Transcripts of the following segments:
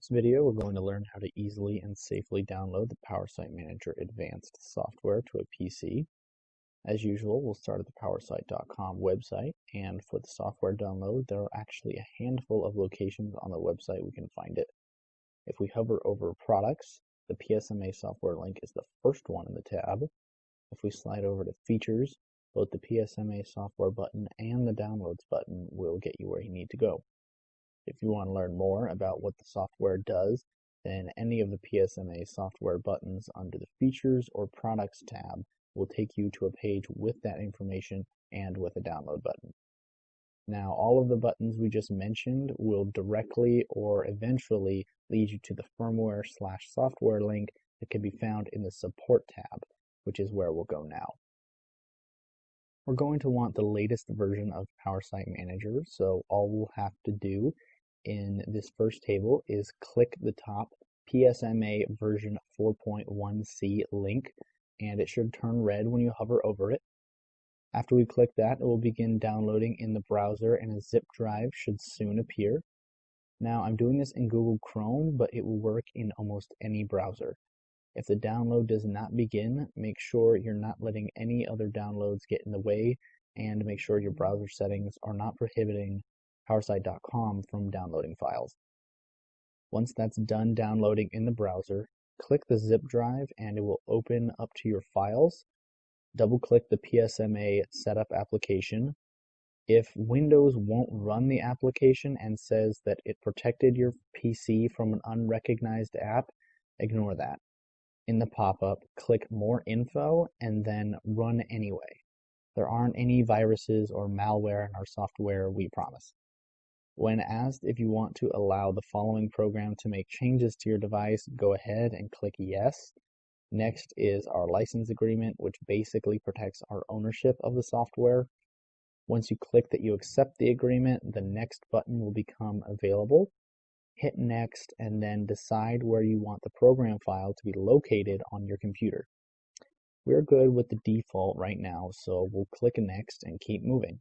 this video, we're going to learn how to easily and safely download the PowerSite Manager Advanced software to a PC. As usual, we'll start at the powersite.com website, and for the software download, there are actually a handful of locations on the website we can find it. If we hover over Products, the PSM-A software link is the first one in the tab. If we slide over to Features, both the PSM-A software button and the Downloads button will get you where you need to go. If you want to learn more about what the software does, then any of the PSM-A software buttons under the Features or Products tab will take you to a page with that information and with a download button. Now, all of the buttons we just mentioned will directly or eventually lead you to the firmware/software link that can be found in the Support tab, which is where we'll go now. We're going to want the latest version of PowerSite Manager, so all we'll have to do in this first table is click the top PSM-A version 4.1c link, and it should turn red when you hover over it. After we click that, it will begin downloading in the browser, and a zip drive should soon appear. Now, I'm doing this in Google Chrome, but it will work in almost any browser. If the download does not begin, make sure you're not letting any other downloads get in the way, and make sure your browser settings are not prohibiting powersite.com from downloading files. Once that's done downloading in the browser, click the zip drive and it will open up to your files. Double-click the PSM-A setup application. If Windows won't run the application and says that it protected your PC from an unrecognized app, ignore that. In the pop-up, click More Info and then Run Anyway. There aren't any viruses or malware in our software, we promise. When asked if you want to allow the following program to make changes to your device, go ahead and click Yes. Next is our license agreement, which basically protects our ownership of the software. Once you click that you accept the agreement, the Next button will become available. Hit Next and then decide where you want the program file to be located on your computer. We're good with the default right now, so we'll click Next and keep moving.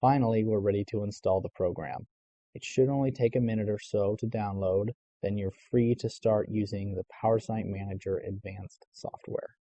Finally, we're ready to install the program. It should only take a minute or so to download, then you're free to start using the PowerSite Manager Advanced software.